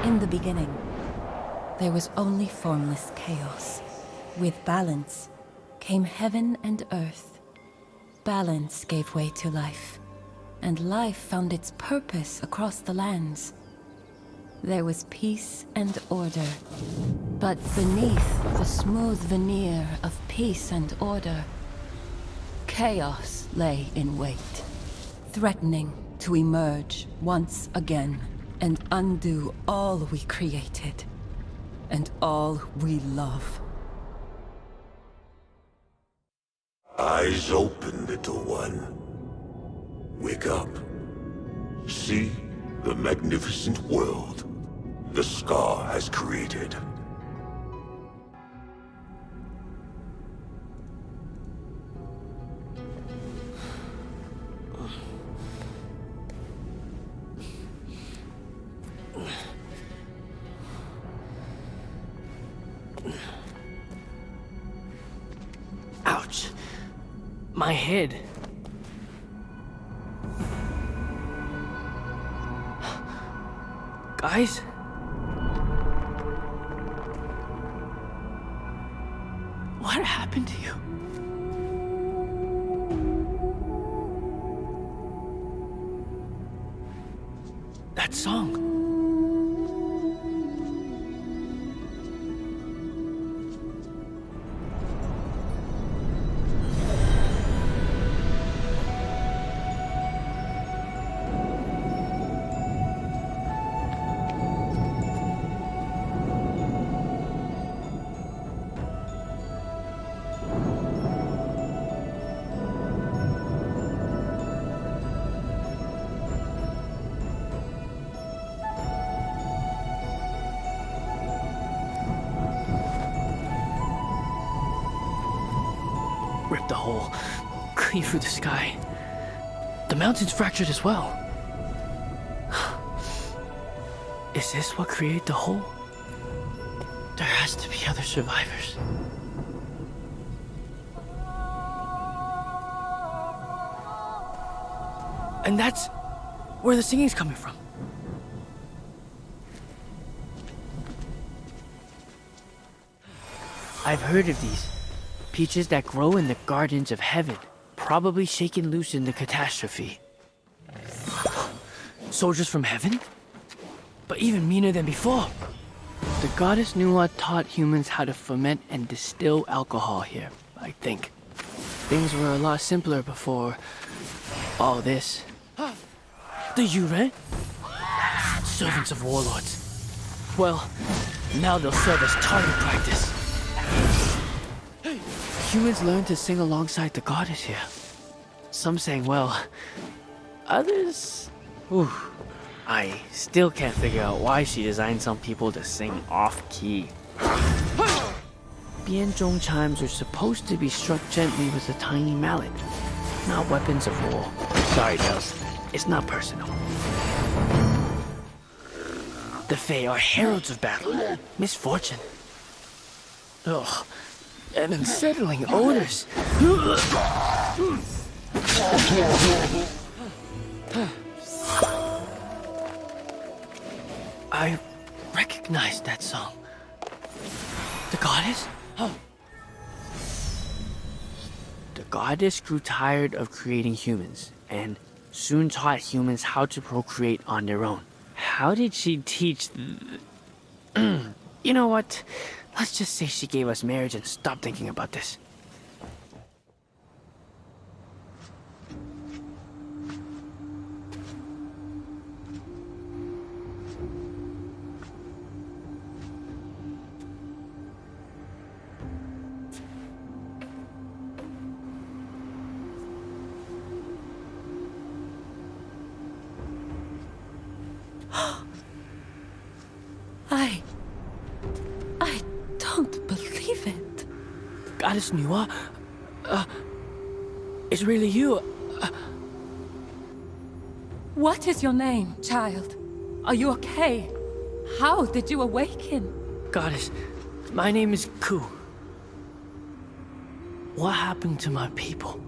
In the beginning, there was only formless chaos. With balance came heaven and earth. Balance gave way to life, and life found its purpose across the lands. There was peace and order, but beneath the smooth veneer of peace and order, chaos lay in wait, threatening to emerge once again and undo all we created and all we love. Eyes open, little one. Wake up. See the magnificent world the Scar has created. Ouch. My head. Guys? What happened to you? That song. Ripped a hole clean through the sky. The mountain's fractured as well. Is this what created the hole? There has to be other survivors. And that's where the singing's coming from. I've heard of these. Peaches that grow in the gardens of heaven, probably shaken loose in the catastrophe. Soldiers from heaven? But even meaner than before. The goddess Nuwa taught humans how to ferment and distill alcohol here, I think. Things were a lot simpler before all this. The Yuren? Servants of warlords. Well, now they'll serve as target practice. Humans learned to sing alongside the goddess here. Some sang well. Others... Ooh. I still can't figure out why she designed some people to sing off-key. Bianzhong chimes are supposed to be struck gently with a tiny mallet, not weapons of war. Sorry, Dels. It's not personal. The Fae are heralds of battle, misfortune. Ugh. And unsettling odors. I recognized that song. The goddess? The goddess grew tired of creating humans, and soon taught humans how to procreate on their own. How did she teach You know what? Let's just say she gave us marriage and stop thinking about this. I don't believe it. Goddess Nuwa? It's really you. What is your name, child? Are you okay? How did you awaken? Goddess, my name is Ku. What happened to my people?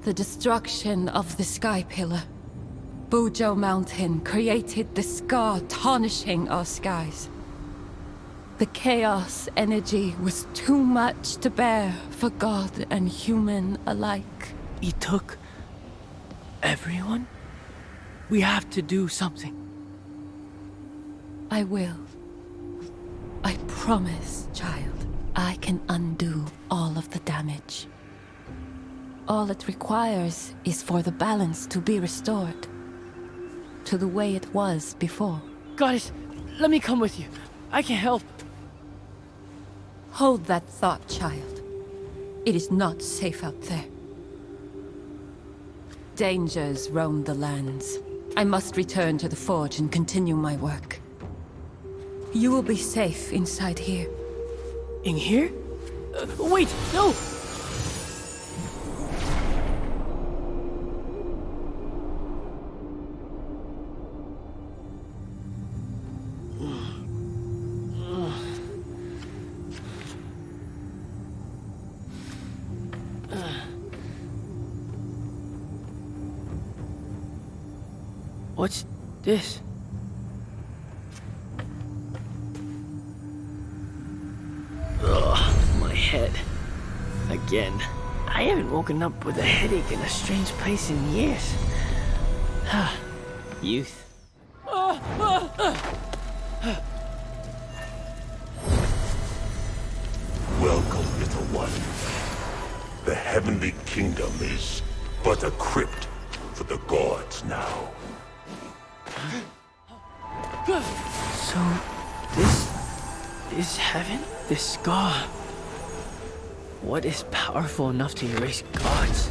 The destruction of the Sky Pillar. Bujo Mountain created the scar tarnishing our skies. The chaos energy was too much to bear for god and human alike. He took everyone? We have to do something. I will. I promise, child. I can undo all of the damage. All it requires is for the balance to be restored. To the way it was before. Goddess, let me come with you. I can help. Hold that thought, child. It is not safe out there. Dangers roam the lands. I must return to the forge and continue my work. You will be safe inside here. In here? Wait, no! What's this? Ugh, my head. Again. I haven't woken up with a headache in a strange place in years. Youth. Welcome, little one. The Heavenly Kingdom is but a crypt for the gods now. So, this is heaven? This scar. What is powerful enough to erase gods?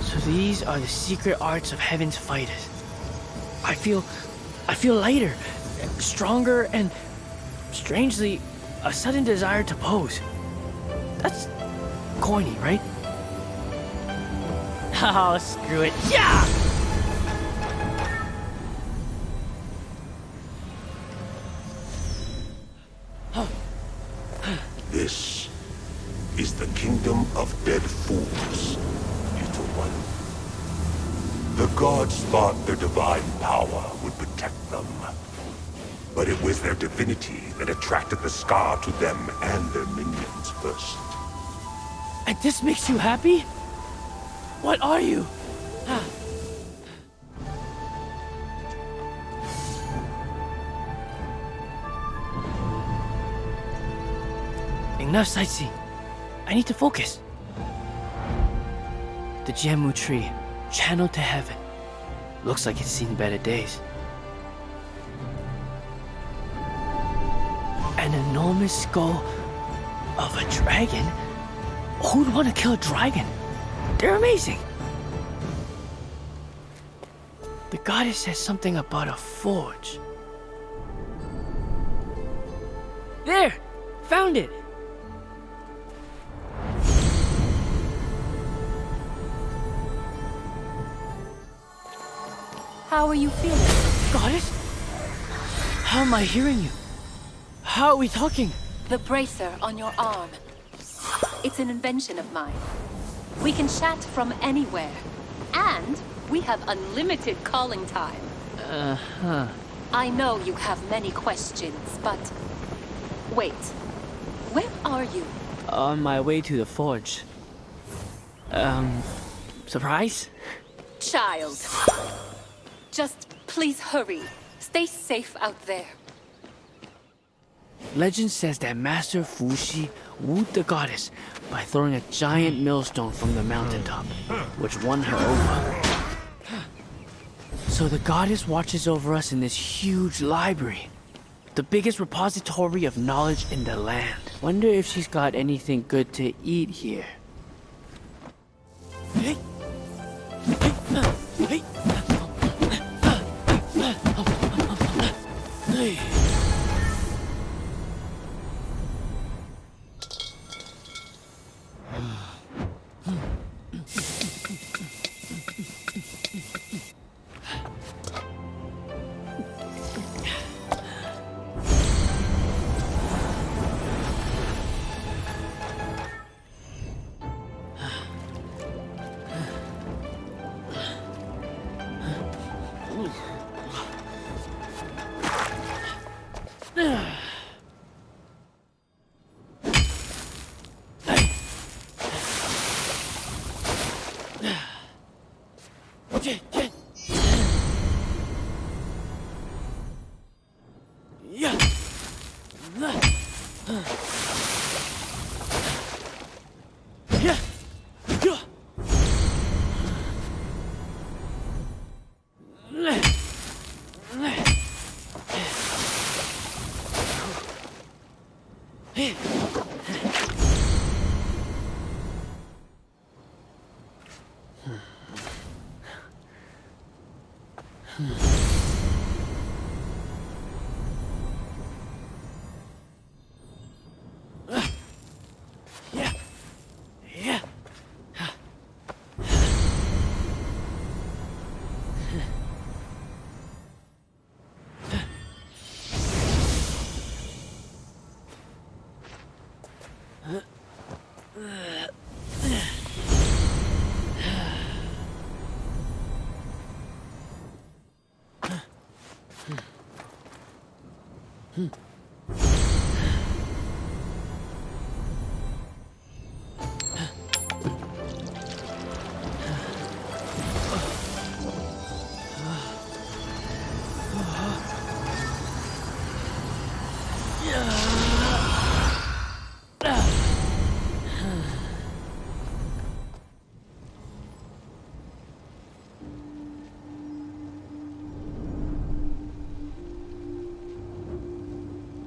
So these are the secret arts of heaven's fighters. I feel lighter, stronger, and strangely, a sudden desire to pose. That's corny, right? Oh, screw it. Yeah! This is the kingdom of dead fools, little one. The gods thought their divine power would protect them. But it was their divinity that attracted the scar to them and their minions first. And this makes you happy? What are you? Enough sightseeing. I need to focus. The Jemu tree, channeled to heaven. Looks like it's seen better days. An enormous skull of a dragon? Who'd want to kill a dragon? They're amazing. The goddess says something about a forge. There! Found it! How are you feeling? Goddess? How am I hearing you? How are we talking? The bracer on your arm. It's an invention of mine. We can chat from anywhere. And we have unlimited calling time. Uh-huh. I know you have many questions, but... Wait. Where are you? On my way to the forge. Surprise? Child. Just please hurry. Stay safe out there. Legend says that Master Fuxi wooed the goddess by throwing a giant millstone from the mountaintop, which won her over. So the goddess watches over us in this huge library, the biggest repository of knowledge in the land. Wonder if she's got anything good to eat here.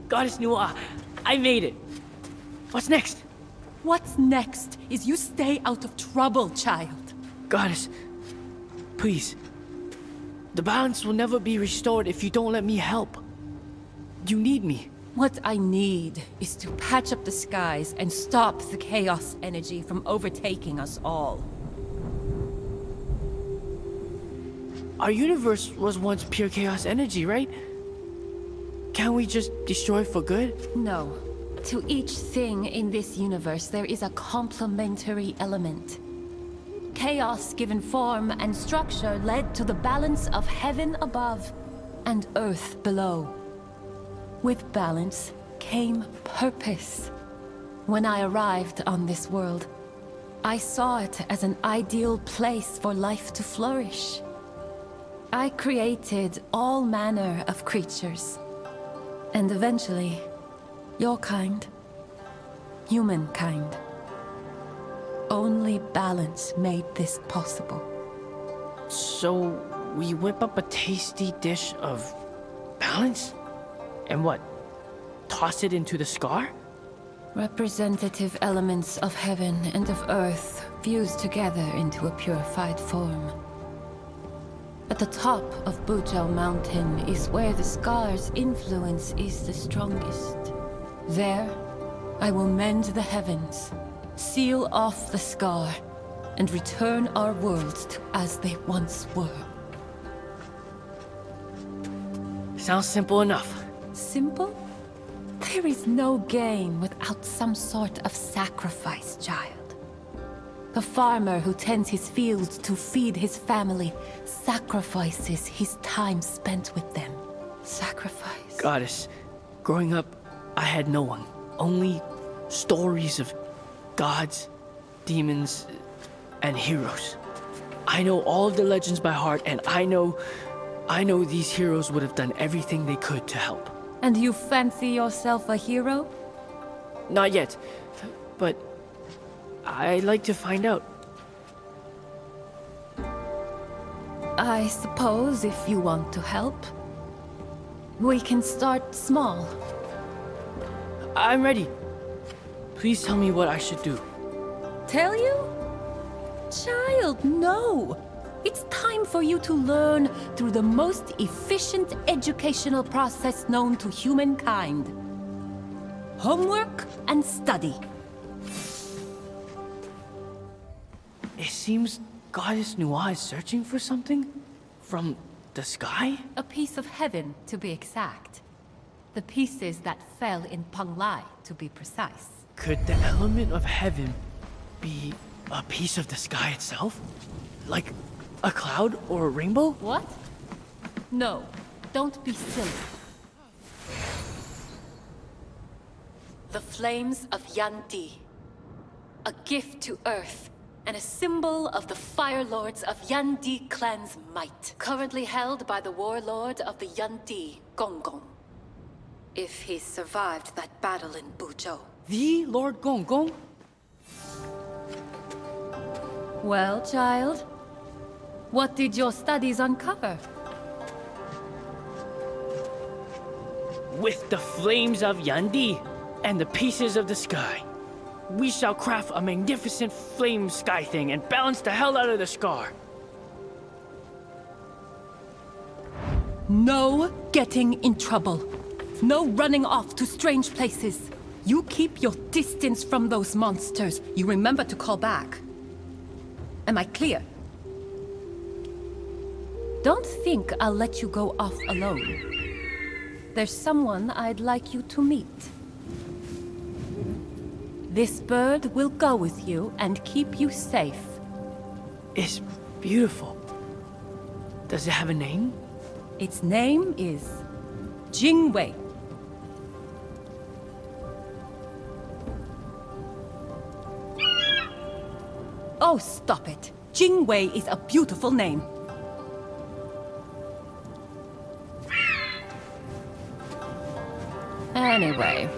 Goddess Nua, I made it. What's next? What's next is you stay out of trouble, child. Goddess, please. The balance will never be restored if you don't let me help. You need me. What I need is to patch up the skies and stop the chaos energy from overtaking us all. Our universe was once pure chaos energy, right? Can't we just destroy it for good? No. To each thing in this universe, there is a complementary element. Chaos given form and structure led to the balance of heaven above and earth below. With balance came purpose. When I arrived on this world, I saw it as an ideal place for life to flourish. I created all manner of creatures. And eventually, your kind, humankind. Only balance made this possible. So, we whip up a tasty dish of balance? And what? Toss it into the scar? Representative elements of heaven and of earth fused together into a purified form. At the top of Bujao Mountain is where the scar's influence is the strongest. There, I will mend the heavens, seal off the scar, and return our worlds to as they once were. Sounds simple enough. Simple? There is no gain without some sort of sacrifice, child. The farmer who tends his fields to feed his family sacrifices his time spent with them. Sacrifice. Goddess, growing up, I had no one. Only stories of gods, demons, and heroes. I know all of the legends by heart, and I know these heroes would have done everything they could to help. And you fancy yourself a hero? Not yet, but I'd like to find out. I suppose if you want to help, we can start small. I'm ready. Please tell me what I should do. Tell you? Child, no! It's time for you to learn through the most efficient educational process known to humankind. Homework and study. It seems Goddess Nua is searching for something? From the sky? A piece of heaven, to be exact. The pieces that fell in Panglai, to be precise. Could the element of heaven be a piece of the sky itself? Like a cloud or a rainbow? What? No, don't be silly. The flames of Yanti. A gift to Earth, and a symbol of the Fire Lords of Yandi clan's might, currently held by the warlord of the Yandi, Gong Gong. If he survived that battle in Buzhou. The Lord Gong Gong? Well, child, what did your studies uncover? With the flames of Yandi and the pieces of the sky, we shall craft a magnificent flame sky thing and balance the hell out of the scar. No getting in trouble. No running off to strange places. You keep your distance from those monsters. You remember to call back. Am I clear? Don't think I'll let you go off alone. There's someone I'd like you to meet. This bird will go with you and keep you safe. It's beautiful. Does it have a name? Its name is Jingwei. Oh, stop it. Jingwei is a beautiful name. Anyway,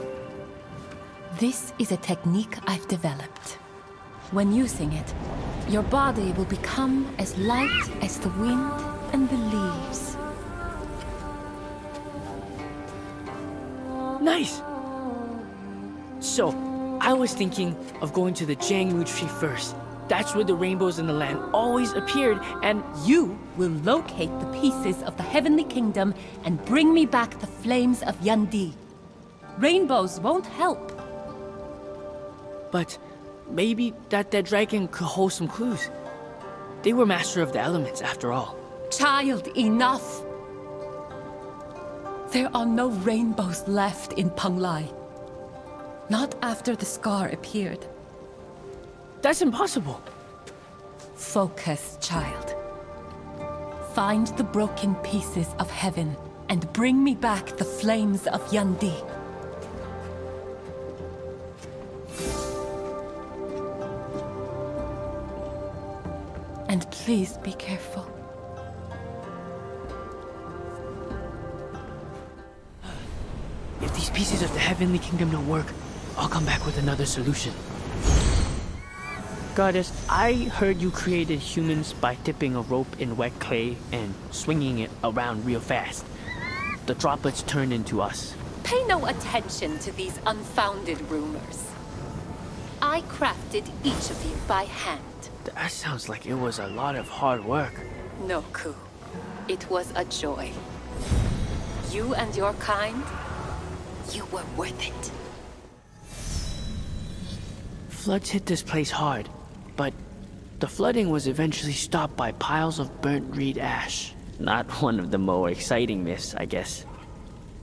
this is a technique I've developed. When using it, your body will become as light as the wind and the leaves. Nice! So, I was thinking of going to the Jiangmu tree first. That's where the rainbows in the land always appeared, and You will locate the pieces of the Heavenly Kingdom and bring me back the flames of Yandi. Rainbows won't help. but maybe that dead dragon could hold some clues. They were master of the elements after all. Child, enough! There are no rainbows left in Penglai. Not after the scar appeared. That's impossible. Focus, child. Find the broken pieces of heaven and bring me back the flames of Yandi. And please be careful. If these pieces of the Heavenly Kingdom don't work, I'll come back with another solution. Goddess, I heard you created humans by dipping a rope in wet clay and swinging it around real fast. The droplets turned into us. Pay no attention to these unfounded rumors. I crafted each of you by hand. That sounds like it was a lot of hard work. No, Ku. It was a joy. You and your kind, you were worth it. Floods hit this place hard, but the flooding was eventually stopped by piles of burnt reed ash. Not one of the more exciting myths, I guess.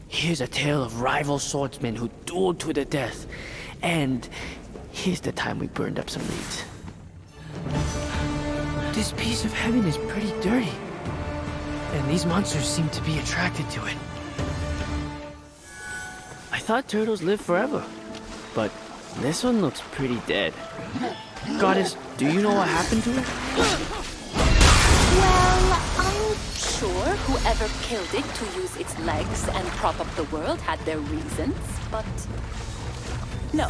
Here's a tale of rival swordsmen who dueled to the death, and here's the time we burned up some reeds. This piece of heaven is pretty dirty, and these monsters seem to be attracted to it. I thought turtles live forever, but this one looks pretty dead. Goddess, do you know what happened to it? Well, I'm sure whoever killed it to use its legs and prop up the world had their reasons, but no.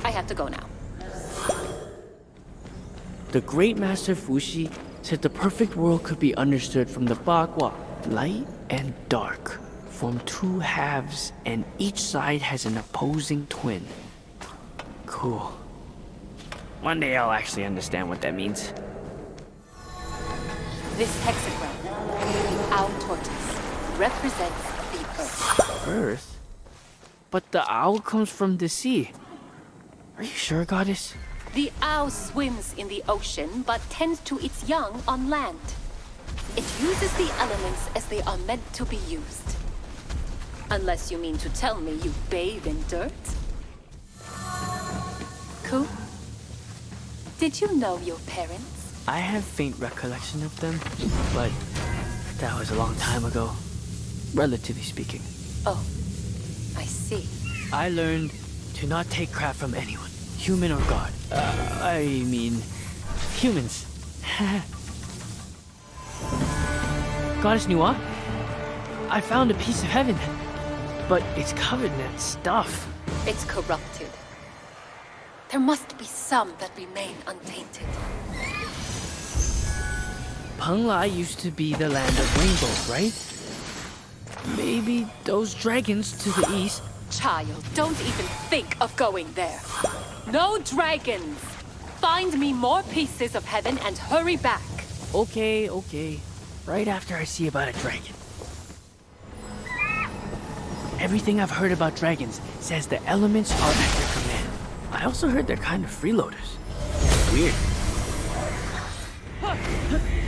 I have to go now. The great master Fuxi said the perfect world could be understood from the Bagua, light and dark, form two halves, and each side has an opposing twin. Cool. One day I'll actually understand what that means. This hexagram, the owl tortoise, represents the Earth. Earth? But the owl comes from the sea. Are you sure, Goddess? The owl swims in the ocean, but tends to its young on land. It uses the elements as they are meant to be used. Unless you mean to tell me you bathe in dirt? Ku? Did you know your parents? I have faint recollection of them, but that was a long time ago, relatively speaking. Oh, I see. I learned to not take crap from anyone, human or god. I mean, humans. Goddess Nua, I found a piece of heaven, but it's covered in that stuff. It's corrupted. There must be some that remain untainted. Pengla used to be the land of rainbows, right? Maybe those dragons to the east. Child, don't even think of going there. No dragons! Find me more pieces of heaven and hurry back. Okay. Right after I see about a dragon. Everything I've heard about dragons says the elements are at their command. I also heard they're kind of freeloaders. Weird.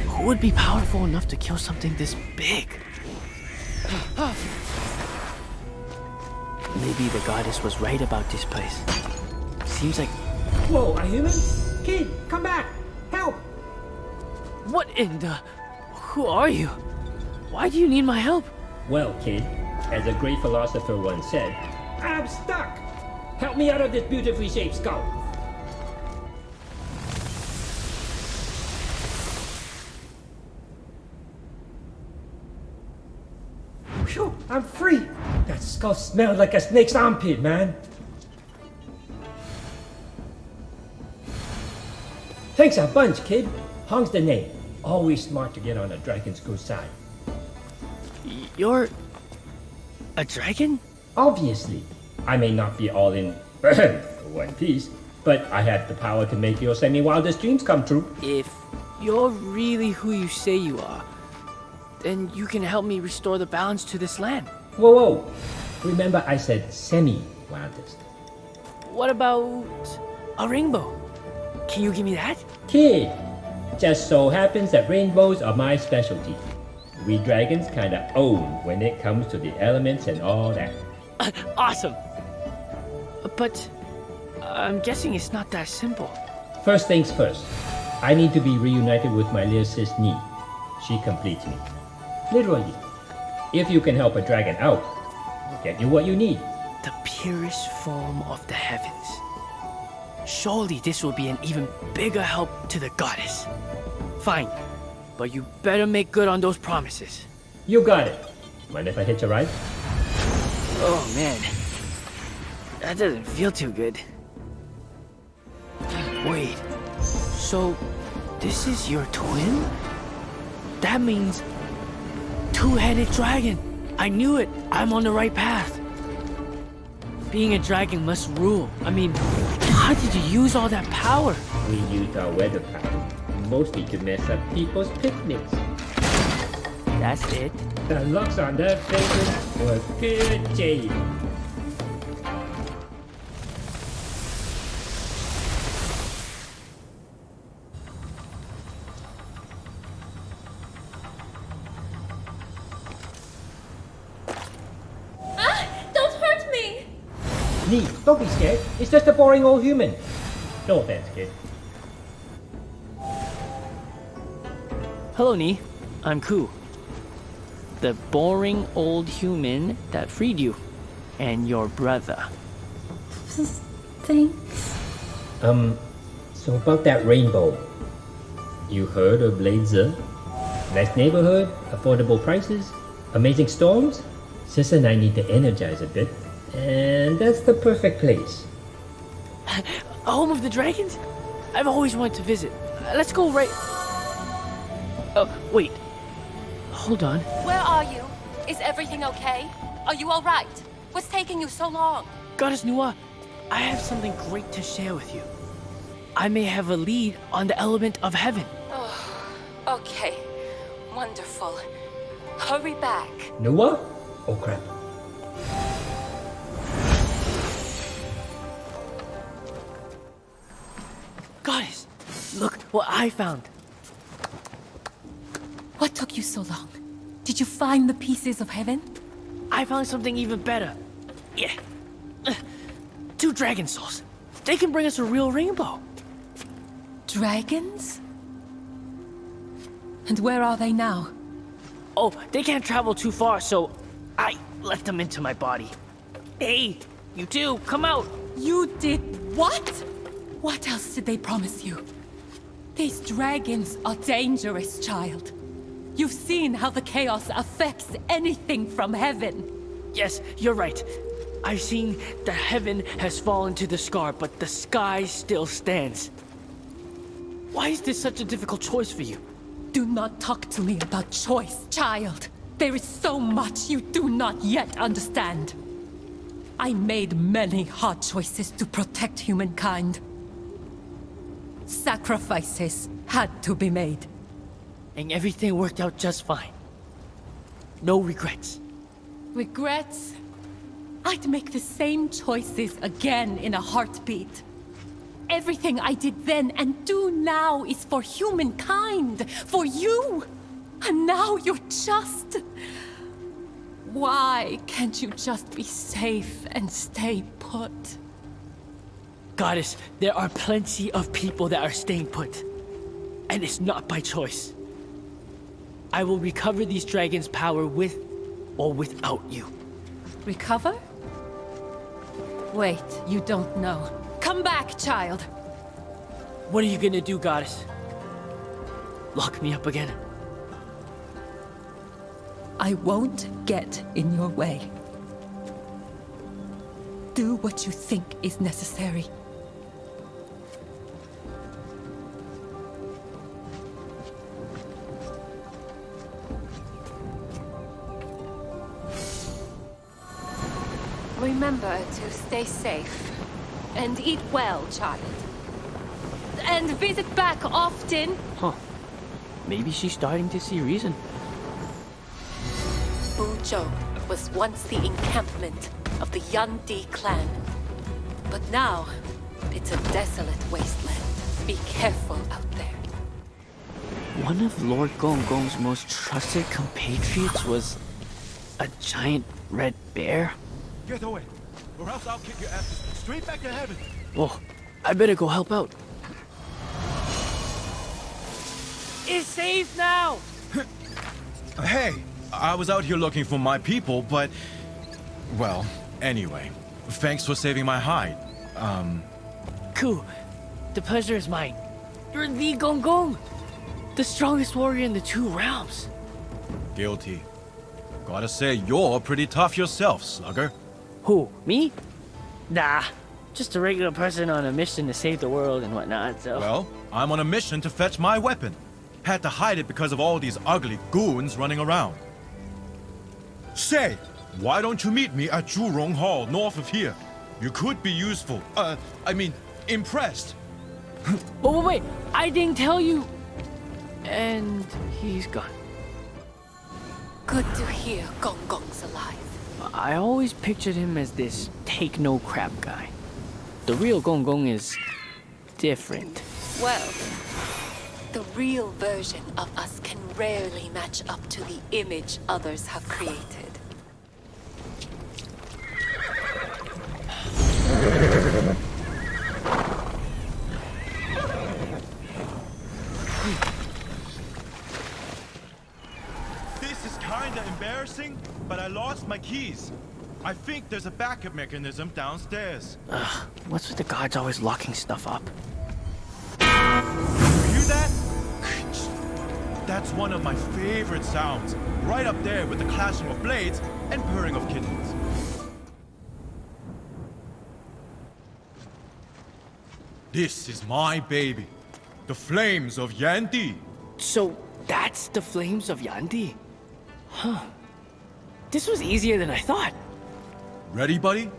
Who would be powerful enough to kill something this big? Maybe the goddess was right about this place. Seems like... Whoa, a human? Kid, come back! Help! What in the... Who are you? Why do you need my help? Well, kid, as a great philosopher once said, I'm stuck! Help me out of this beautifully shaped skull! Phew, I'm free! That skull smelled like a snake's armpit, man! Thanks a bunch, kid. Hong's the name. Always smart to get on a dragon's good side. You're... a dragon? Obviously, I may not be all in one piece, but I have the power to make your semi-wildest dreams come true. If you're really who you say you are, then you can help me restore the balance to this land. Whoa! Remember I said semi-wildest. What about a rainbow? Can you give me that? Kid, just so happens that rainbows are my specialty. We dragons kinda own when it comes to the elements and all that. Awesome! But I'm guessing it's not that simple. First things first, I need to be reunited with my little sis Ni. She completes me. Literally. If you can help a dragon out, I'll get you what you need. The purest form of the heavens. Surely this will be an even bigger help to the goddess. Fine, but you better make good on those promises. You got it. Mind if I hitch a ride? Oh man, that doesn't feel too good. Wait, so this is your twin? That means two-headed dragon. I knew it. I'm on the right path. Being a dragon must rule. I mean, how did you use all that power? We used our weather power, mostly to mess up people's picnics. That's it? The looks on their faces were good, Jade. Don't hurt me! Nee, don't be scared. It's just a boring old human. No offense, kid. Hello, Nee. I'm Ku. The boring old human that freed you. And your brother. Thanks. So about that rainbow. You heard of Blazer? Nice neighborhood, affordable prices, amazing storms. Sis and I need to energize a bit. And that's the perfect place. A home of the dragons? I've always wanted to visit. Let's go right... Oh, wait. Hold on. Where are you? Is everything okay? Are you alright? What's taking you so long? Goddess Nua, I have something great to share with you. I may have a lead on the element of heaven. Oh, okay. Wonderful. Hurry back. Noah? Oh crap. Goddess, look what I found. What took you so long? Did you find the pieces of heaven? I found something even better. Yeah. 2 dragon souls. They can bring us a real rainbow. Dragons? And where are they now? Oh, they can't travel too far, so I left them into my body. Hey, you two, come out. You did what? What else did they promise you? These dragons are dangerous, child. You've seen how the chaos affects anything from heaven. Yes, you're right. I've seen that heaven has fallen to the scar, but the sky still stands. Why is this such a difficult choice for you? Do not talk to me about choice, child. There is so much you do not yet understand. I made many hard choices to protect humankind. Sacrifices had to be made. And everything worked out just fine. No regrets. Regrets? I'd make the same choices again in a heartbeat. Everything I did then and do now is for humankind, for you. And now you're just... Why can't you just be safe and stay put? Goddess, there are plenty of people that are staying put. And it's not by choice. I will recover these dragons' power with or without you. Recover? Wait, you don't know. Come back, child! What are you gonna do, Goddess? Lock me up again? I won't get in your way. Do what you think is necessary. Remember to stay safe. And eat well, child. And visit back often. Huh. Maybe she's starting to see reason. Buzhou was once the encampment of the Yandi clan. But now, it's a desolate wasteland. Be careful out there. One of Lord Gong Gong's most trusted compatriots was a giant red bear. Get away, or else I'll kick your ass straight back to heaven. Well, I better go help out. It's safe now! Hey, I was out here looking for my people, but... Well, anyway, thanks for saving my hide. Cool. The pleasure is mine. You're the Gong Gong! The strongest warrior in the two realms. Guilty. Gotta say, you're pretty tough yourself, slugger. Who, me? Nah, just a regular person on a mission to save the world and whatnot, so... Well, I'm on a mission to fetch my weapon. Had to hide it because of all these ugly goons running around. Say, why don't you meet me at Zhurong Hall, north of here? You could be useful. Impressed. Wait, I didn't tell you... And he's gone. Good to hear Gong Gong's alive. I always pictured him as this take-no-crap guy. The real Gong Gong is... different. Well, the real version of us can rarely match up to the image others have created. This is kinda embarrassing, but I lost my keys. I think there's a backup mechanism downstairs. Ugh, what's with the guards always locking stuff up? You hear that? That's one of my favorite sounds. Right up there with the clashing of blades and purring of kittens. This is my baby. The flames of Yandi. So, that's the flames of Yandi? Huh. This was easier than I thought. Ready, buddy?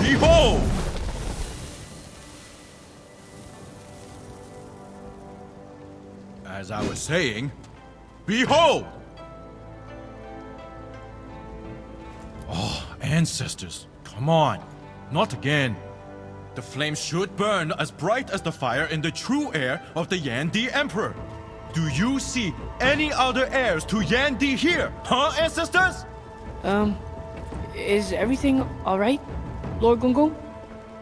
Behold! As I was saying, behold! Oh, ancestors, come on. Not again. The flames should burn as bright as the fire in the true heir of the Yandi Emperor. Do you see any other heirs to Yandi here, huh, ancestors? Is everything alright, Lord Gong Gong?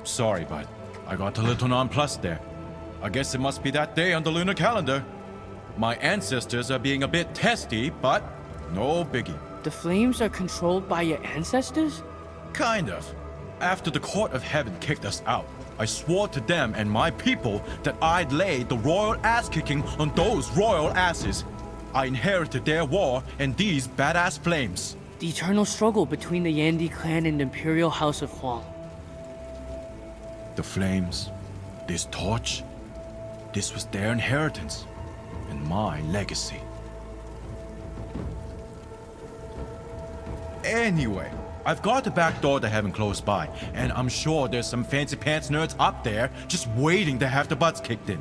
Sorry, bud. I got a little nonplussed there. I guess it must be that day on the lunar calendar. My ancestors are being a bit testy, but no biggie. The flames are controlled by your ancestors? Kind of. After the Court of Heaven kicked us out, I swore to them and my people that I'd lay the royal ass-kicking on those royal asses. I inherited their war and these badass flames. The eternal struggle between the Yandi clan and the Imperial House of Huang. The flames, this torch, this was their inheritance and my legacy. Anyway, I've got the back door to heaven close by, and I'm sure there's some fancy pants nerds up there just waiting to have their butts kicked in.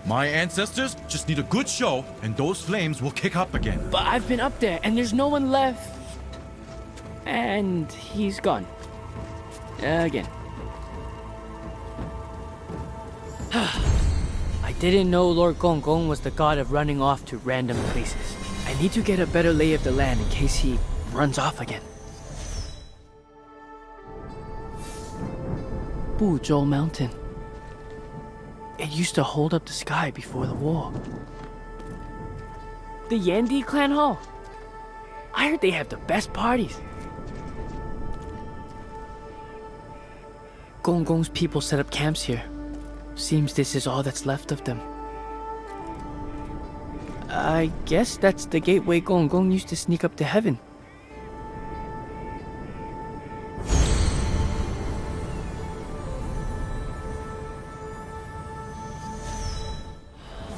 My ancestors just need a good show, and those flames will kick up again. But I've been up there and there's no one left. And he's gone. Again. I didn't know Lord Gong Gong was the god of running off to random places. I need to get a better lay of the land in case he runs off again. Buzhou Mountain. It used to hold up the sky before the war. The Yandi clan hall. I heard they have the best parties. Gong Gong's people set up camps here. Seems this is all that's left of them. I guess that's the gateway Gong Gong used to sneak up to heaven.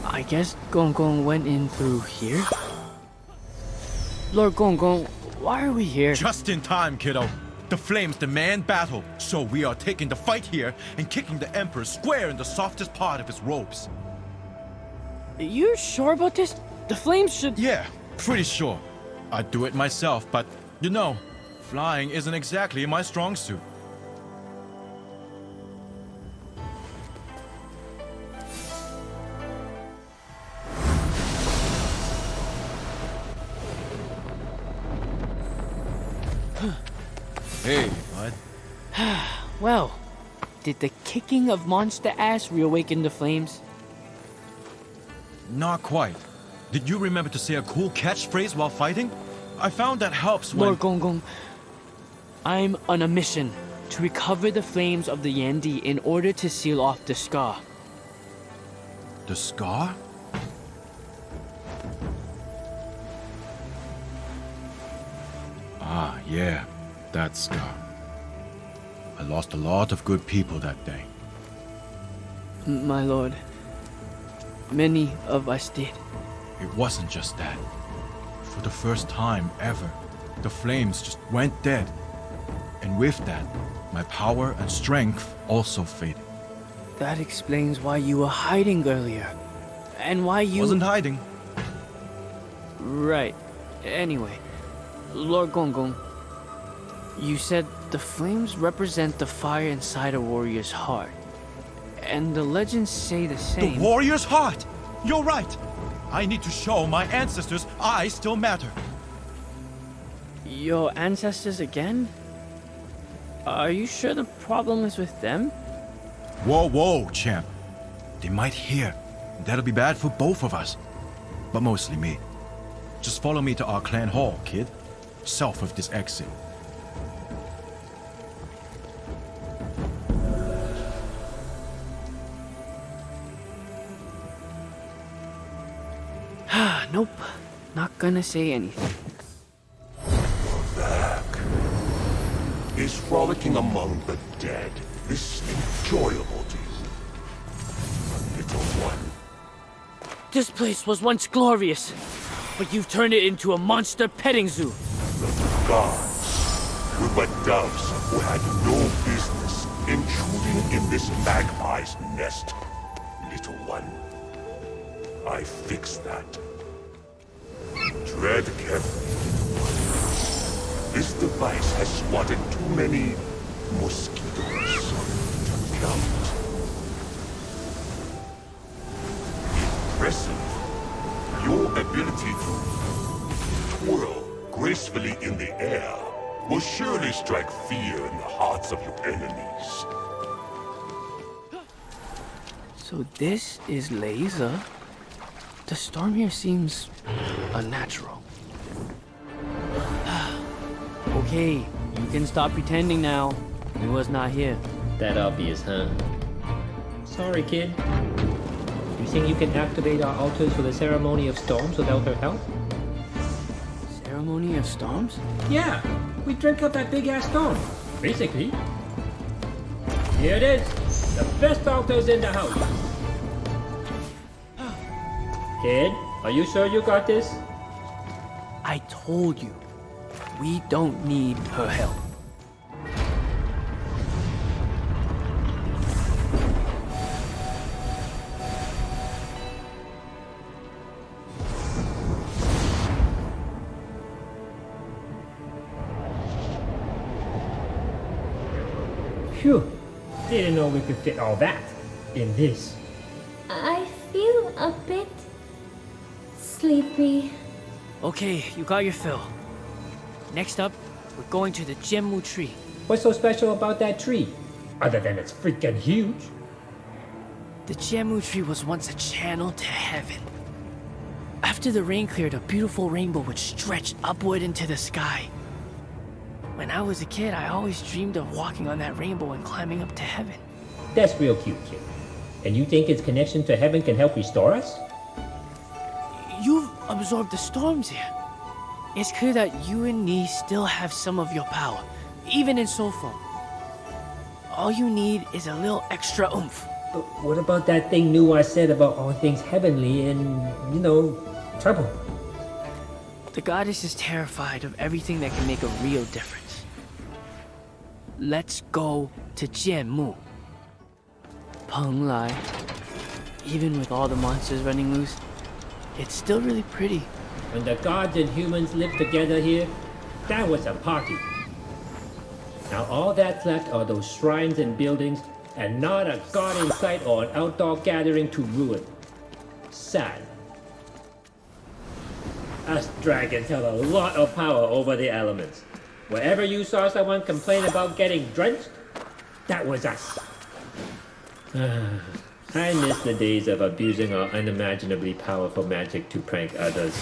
I guess Gong Gong went in through here? Lord Gong Gong, why are we here? Just in time, kiddo. The flames demand battle, so we are taking the fight here and kicking the Emperor square in the softest part of his robes. You sure about this? The flames should... Yeah, pretty sure. I'd do it myself, but, you know, flying isn't exactly my strong suit. Hey, bud. Well, did the kicking of monster ass reawaken the flames? Not quite. Did you remember to say a cool catchphrase while fighting? I found that helps when... Lord Gong Gong, I'm on a mission to recover the flames of the Yandi in order to seal off the scar. The scar? Ah, yeah, that scar. I lost a lot of good people that day. My lord, many of us did. It wasn't just that. For the first time ever, the flames just went dead. And with that, my power and strength also faded. That explains why you were hiding earlier. And why you... Wasn't hiding. Right. Anyway, Lord Gong Gong, you said the flames represent the fire inside a warrior's heart. And the legends say the same. The warrior's heart! You're right! I need to show my ancestors I still matter. Your ancestors again? Are you sure the problem is with them? Whoa, whoa, champ. They might hear. That'll be bad for both of us. But mostly me. Just follow me to our clan hall, kid. South of this exit. Nope. Not gonna say anything. Back. Is frolicking among the dead this enjoyable to you? Little one. This place was once glorious, but you've turned it into a monster petting zoo. The gods were but doves who had no business intruding in this magpie's nest. Little one. I fixed that. Tread carefully. This device has swatted too many mosquitoes to count. Impressive. Your ability to twirl gracefully in the air will surely strike fear in the hearts of your enemies. So this is laser? The storm here seems unnatural. Okay, You can stop pretending now. We was not here. That obvious, huh? Sorry, kid. You think you can activate our altars for the ceremony of storms without her help? Ceremony of storms? Yeah, we drank up that big ass storm. Basically. Here it is. The best altars in the house. Kid, are you sure you got this? I told you. We don't need her help. Phew. Didn't know we could fit all that in this. I feel a bit sleepy. Okay, you got your fill. Next up, we're going to the Gemmu tree. What's so special about that tree? Other than it's freaking huge. The Gemmu tree was once a channel to heaven. After the rain cleared, a beautiful rainbow would stretch upward into the sky. When I was a kid, I always dreamed of walking on that rainbow and climbing up to heaven. That's real cute, kid. And you think its connection to heaven can help restore us? You've absorbed the storms here. It's clear that you and me still have some of your power, even in soul form. All you need is a little extra oomph. But what about that thing Nuwa said about all things heavenly and, trouble? The goddess is terrified of everything that can make a real difference. Let's go to Jianmu. Peng Lai. Even with all the monsters running loose, it's still really pretty. When the gods and humans lived together here, that was a party. Now all that's left are those shrines and buildings, and not a god in sight or an outdoor gathering to ruin. Sad. Us dragons have a lot of power over the elements. Wherever you saw someone complain about getting drenched, that was us. I miss the days of abusing our unimaginably powerful magic to prank others.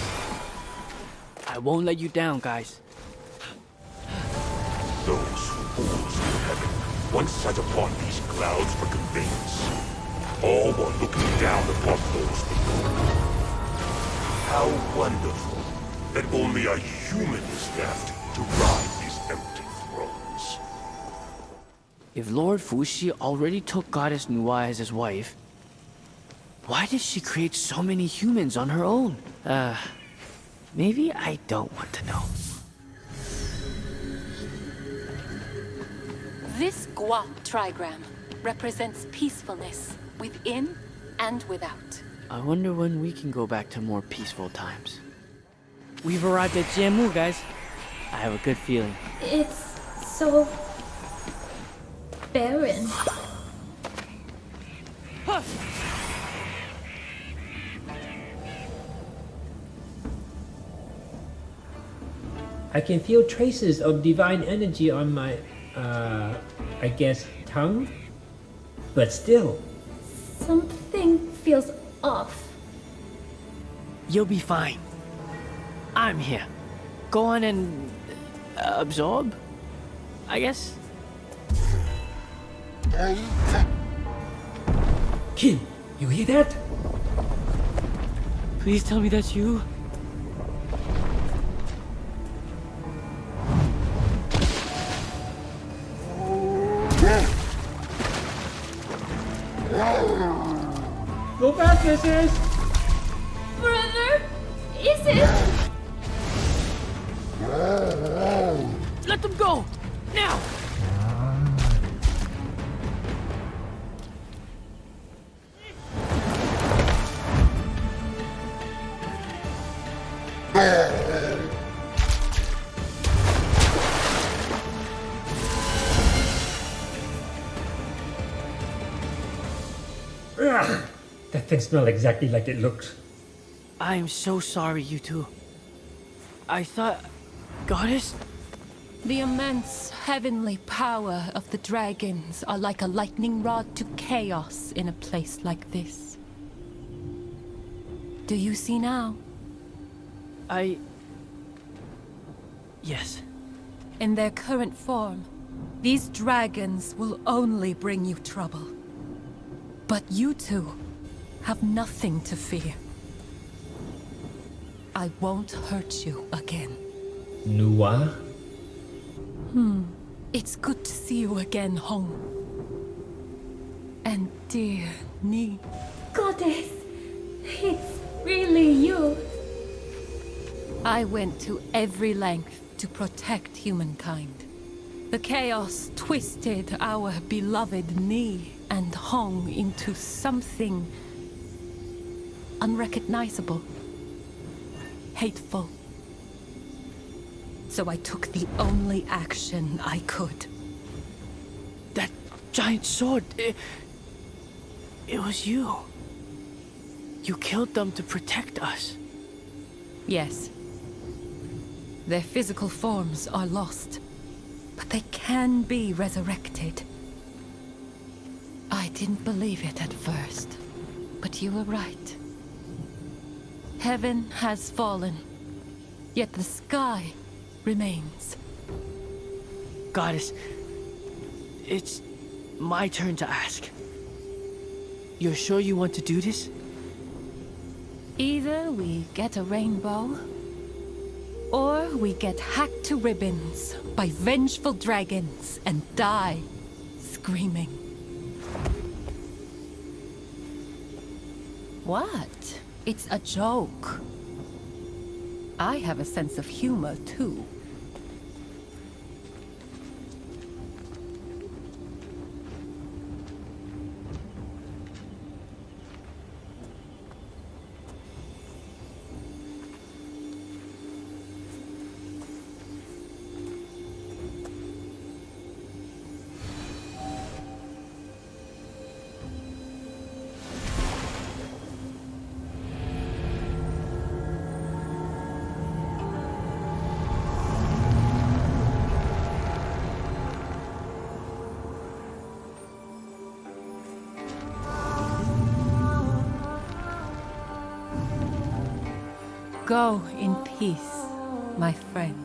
I won't let you down, guys. Those fools in heaven once sat upon these clouds for conveyance. All were looking down upon those below. How wonderful that only a human is left to ride these empty thrones. If Lord Fuxi already took Goddess Nuwa as his wife, why did she create so many humans on her own? Maybe I don't want to know. This Gua trigram represents peacefulness within and without. I wonder when we can go back to more peaceful times. We've arrived at Jianmu, guys. I have a good feeling. It's so barren. I can feel traces of divine energy on my, I guess, tongue? But still. Something feels off. You'll be fine. I'm here. Go on and absorb, I guess. Kid, you hear that? Please tell me that's you. Go back, missus! Brother, is it? Let them go! Now! Ugh, that thing smelled exactly like it looked. I'm so sorry, you two. I thought... Goddess? The immense heavenly power of the dragons are like a lightning rod to chaos in a place like this. Do you see now? Yes. In their current form, these dragons will only bring you trouble. But you two have nothing to fear. I won't hurt you again. Nuwa? It's good to see you again, Hong. And dear Ni. Goddess, it's really you. I went to every length to protect humankind. The chaos twisted our beloved Ni and Hong into something unrecognizable, hateful. So I took the only action I could. That giant sword, it was you. You killed them to protect us. Yes. Their physical forms are lost, but they can be resurrected. I didn't believe it at first, but you were right. Heaven has fallen, yet the sky remains. Goddess, it's my turn to ask. You're sure you want to do this? Either we get a rainbow, or we get hacked to ribbons by vengeful dragons and die screaming. What? It's a joke. I have a sense of humor, too. Go in peace, my friends.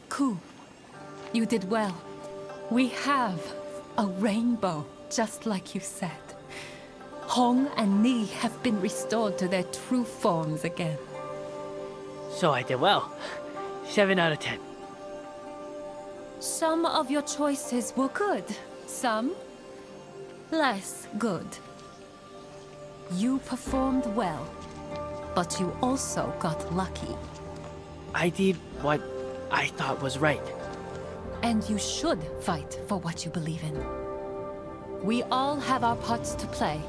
Ku. You did well. We have a rainbow, just like you said. Hong and Ni have been restored to their true forms again. So I did well. 7 out of 10. Some of your choices were good, some less good. You performed well, but you also got lucky. I did what I thought was right. And you should fight for what you believe in. We all have our parts to play,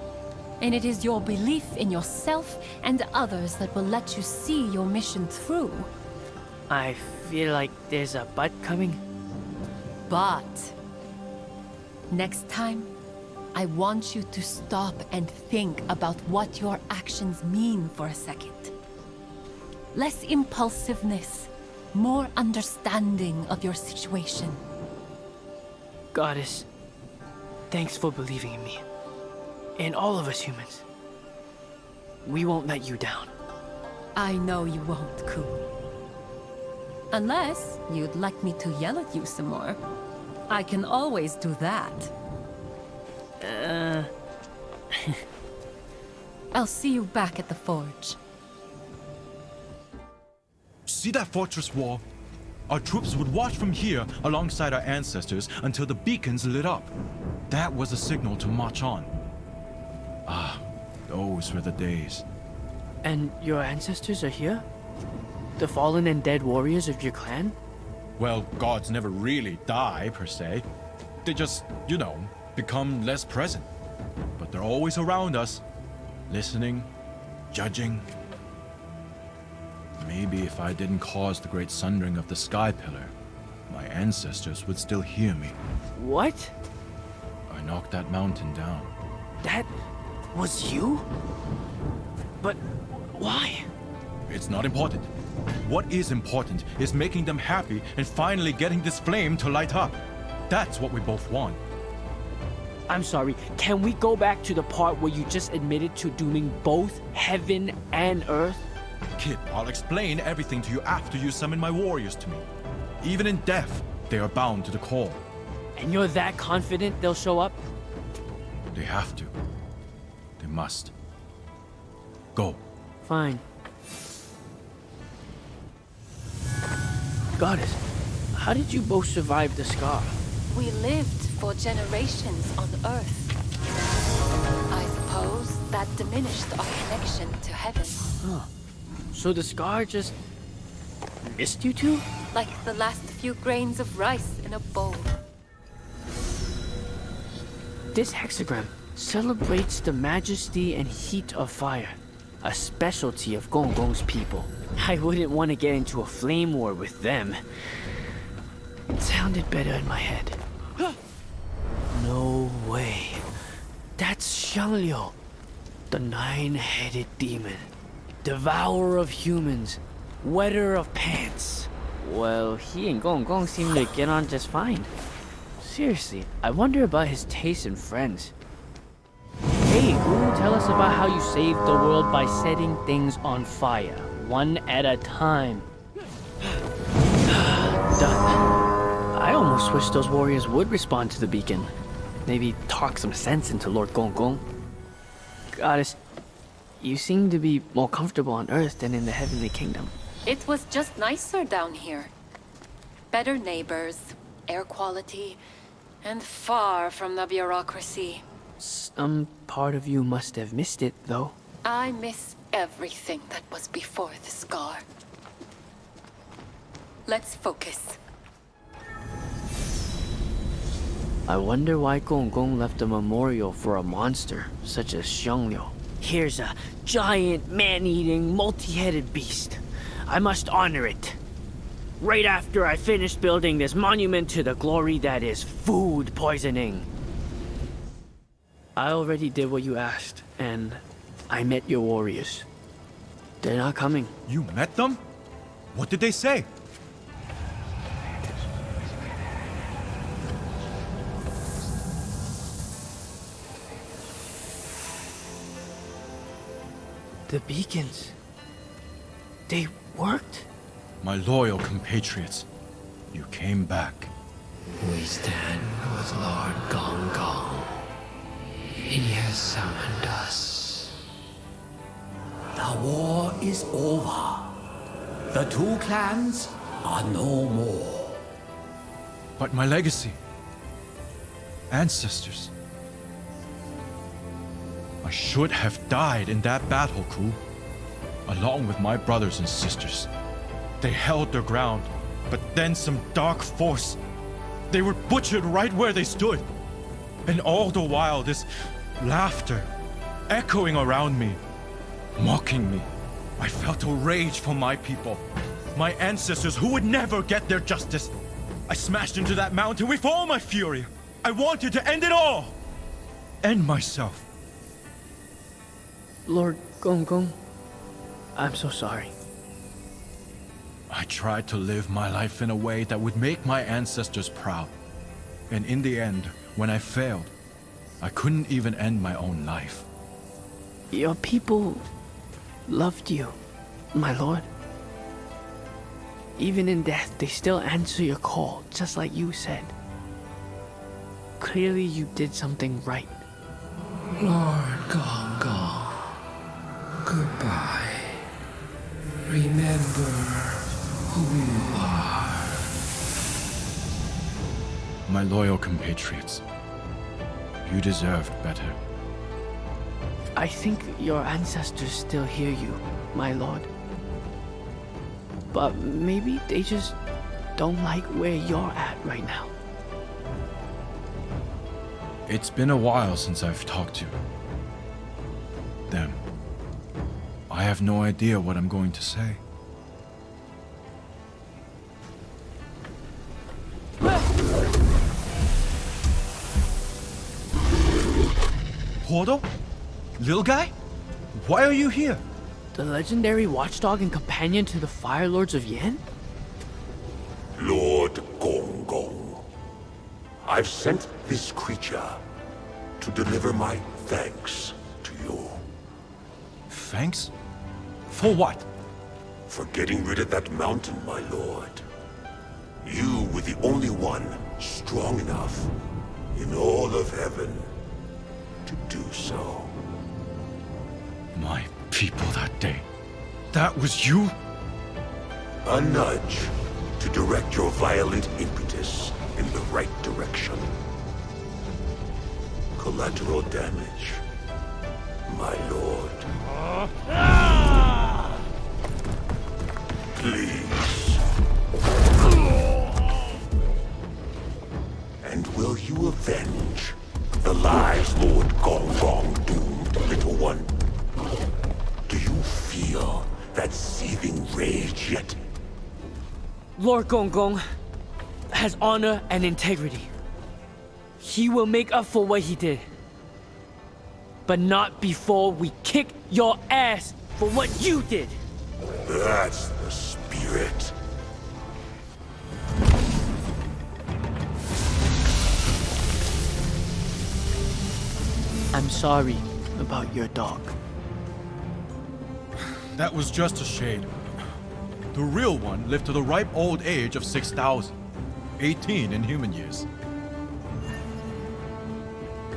and it is your belief in yourself and others that will let you see your mission through. I feel like there's a but coming. But next time, I want you to stop and think about what your actions mean for a second. Less impulsiveness, more understanding of your situation. Goddess, thanks for believing in me. And all of us humans. We won't let you down. I know you won't, Ku. Unless you'd like me to yell at you some more. I can always do that. I'll see you back at the forge. See that fortress wall? Our troops would watch from here alongside our ancestors until the beacons lit up. That was a signal to march on. Ah, those were the days. And your ancestors are here? The fallen and dead warriors of your clan? Well, gods never really die, per se. They just, become less present. But they're always around us, listening, judging. Maybe if I didn't cause the great sundering of the Sky Pillar, my ancestors would still hear me. What? I knocked that mountain down. That was you? But why? It's not important. What is important is making them happy and finally getting this flame to light up. That's what we both want. I'm sorry, can we go back to the part where you just admitted to dooming both heaven and earth? Kid, I'll explain everything to you after you summon my warriors to me. Even in death, they are bound to the call. And you're that confident they'll show up? They have to. They must. Go. Fine. Goddess, how did you both survive the scar? We lived for generations on Earth. I suppose that diminished our connection to heaven. So the scar just missed you two? Like the last few grains of rice in a bowl. This hexagram celebrates the majesty and heat of fire, a specialty of Gong Gong's people. I wouldn't want to get into a flame war with them. It sounded better in my head. No way. That's Xiangliu, the nine-headed demon. Devourer of humans, wetter of pants. Well, he and Gong Gong seem to get on just fine. Seriously, I wonder about his taste in friends. Hey, Guru, tell us about how you saved the world by setting things on fire, one at a time. Done. I almost wish those warriors would respond to the beacon. Maybe talk some sense into Lord Gong Gong. Goddess, you seem to be more comfortable on Earth than in the Heavenly Kingdom. It was just nicer down here. Better neighbors, air quality, and far from the bureaucracy. Some part of you must have missed it, though. I miss everything that was before the scar. Let's focus. I wonder why Gong Gong left a memorial for a monster such as Xiangliu. Here's a giant, man-eating, multi-headed beast. I must honor it. Right after I finish building this monument to the glory that is food poisoning. I already did what you asked, and I met your warriors. They're not coming. You met them? What did they say? The beacons... they worked? My loyal compatriots, you came back. We stand with Lord Gong Gong. He has summoned us. The war is over. The two clans are no more. But my legacy, ancestors. I should have died in that battle, Ku, along with my brothers and sisters. They held their ground, but then some dark force. They were butchered right where they stood. And all the while, this laughter echoing around me, mocking me. I felt a rage for my people, my ancestors who would never get their justice. I smashed into that mountain with all my fury. I wanted to end it all. End myself. Lord Gong Gong, I'm so sorry. I tried to live my life in a way that would make my ancestors proud. And in the end, when I failed, I couldn't even end my own life. Your people loved you, my lord. Even in death, they still answer your call, just like you said. Clearly you did something right. Lord Gong Gong, goodbye. Remember who you are. My loyal compatriots, you deserved better. I think your ancestors still hear you, my lord. But maybe they just don't like where you're at right now. It's been a while since I've talked to them. I have no idea what I'm going to say. portal? Little guy? Why are you here? The legendary watchdog and companion to the Fire Lords of Yen? Lord Gong Gong, I've sent this creature to deliver my thanks to you. Thanks? For what? For getting rid of that mountain, my lord. You were the only one strong enough in all of heaven to do so. My people that day. That was you? A nudge to direct your violent impetus in the right direction. Collateral damage, my lord. Please. And will you avenge the lives Lord Gong Gong doomed, little one? Do you feel that seething rage yet? Lord Gong Gong has honor and integrity. He will make up for what he did. But not before we kick your ass for what you did. That's the spirit. I'm sorry about your dog. That was just a shade. The real one lived to the ripe old age of 6,000. 18 in human years.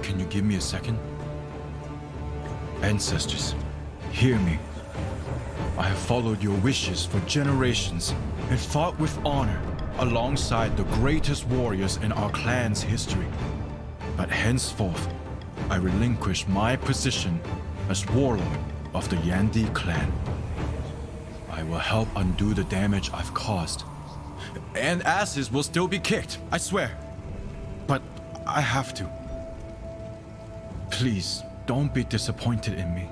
Can you give me a second? Ancestors, hear me. I have followed your wishes for generations and fought with honor alongside the greatest warriors in our clan's history. But henceforth, I relinquish my position as warlord of the Yandi clan. I will help undo the damage I've caused. And asses will still be kicked, I swear. But I have to. Please, don't be disappointed in me.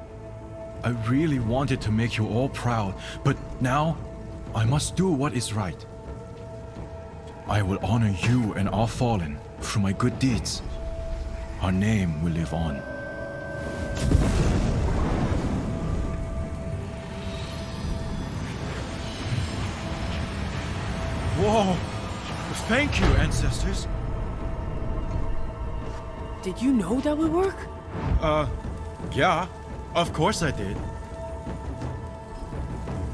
I really wanted to make you all proud, but now I must do what is right. I will honor you and our fallen through my good deeds. Our name will live on. Whoa! Thank you, ancestors. Did you know that would work? Yeah, of course I did.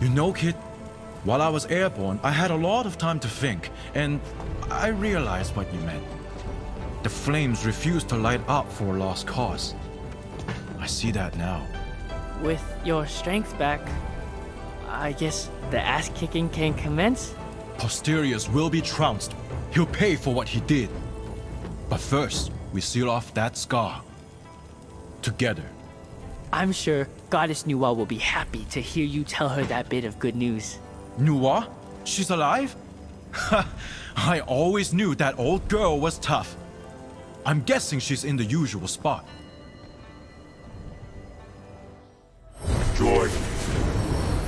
You know, kid, while I was airborne, I had a lot of time to think, and I realized what you meant. The flames refused to light up for a lost cause. I see that now. With your strength back, I guess the ass-kicking can commence? Posterius will be trounced. He'll pay for what he did. But first, we seal off that scar. Together. I'm sure Goddess Nuwa will be happy to hear you tell her that bit of good news. Nuwa? She's alive? I always knew that old girl was tough. I'm guessing she's in the usual spot. Join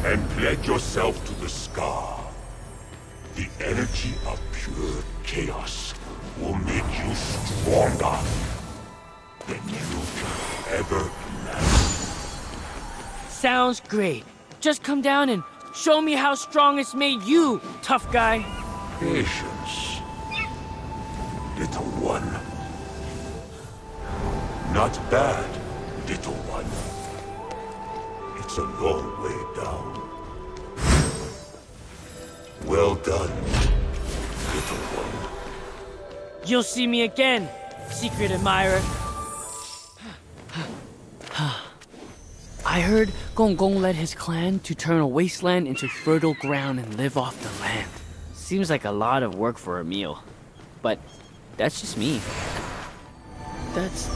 and pledge yourself to the scar. The energy of pure chaos will make you stronger than you can ever imagine. Sounds great. Just come down and show me how strong it's made you, tough guy. Patience, little one. Not bad, little one. It's a long way down. Well done, little one. You'll see me again, secret admirer. I heard Gong Gong led his clan to turn a wasteland into fertile ground and live off the land. Seems like a lot of work for a meal. But that's just me. That's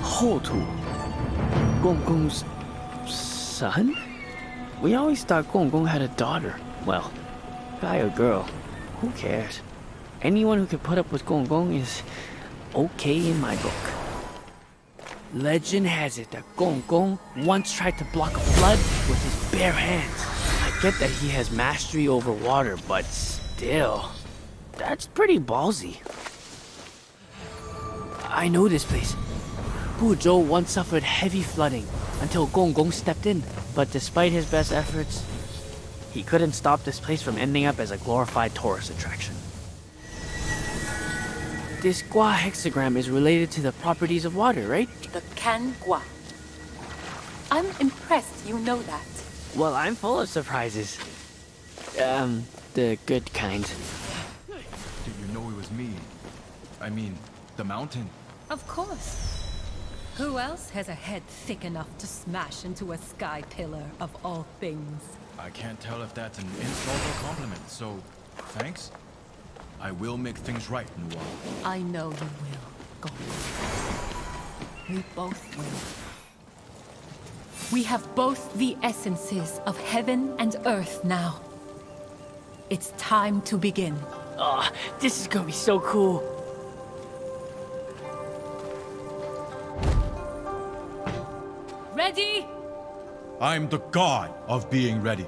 Hotu, Gong Gong's son? We always thought Gong Gong had a daughter. Well, guy or girl, who cares? Anyone who can put up with Gong Gong is okay in my book. Legend has it that Gong Gong once tried to block a flood with his bare hands. I get that he has mastery over water, but still, that's pretty ballsy. I know this place. Buzhou once suffered heavy flooding until Gong Gong stepped in. But despite his best efforts, he couldn't stop this place from ending up as a glorified tourist attraction. This Gua hexagram is related to the properties of water, right? The Can Gua. I'm impressed you know that. Well, I'm full of surprises. The good kind. Did you know it was me? I mean, the mountain. Of course. Who else has a head thick enough to smash into a sky pillar of all things? I can't tell if that's an insult or compliment, so thanks. I will make things right, Nuwa. I know you will, Gong. We both will. We have both the essences of heaven and earth now. It's time to begin. Oh, this is gonna be so cool. Ready? I'm the god of being ready.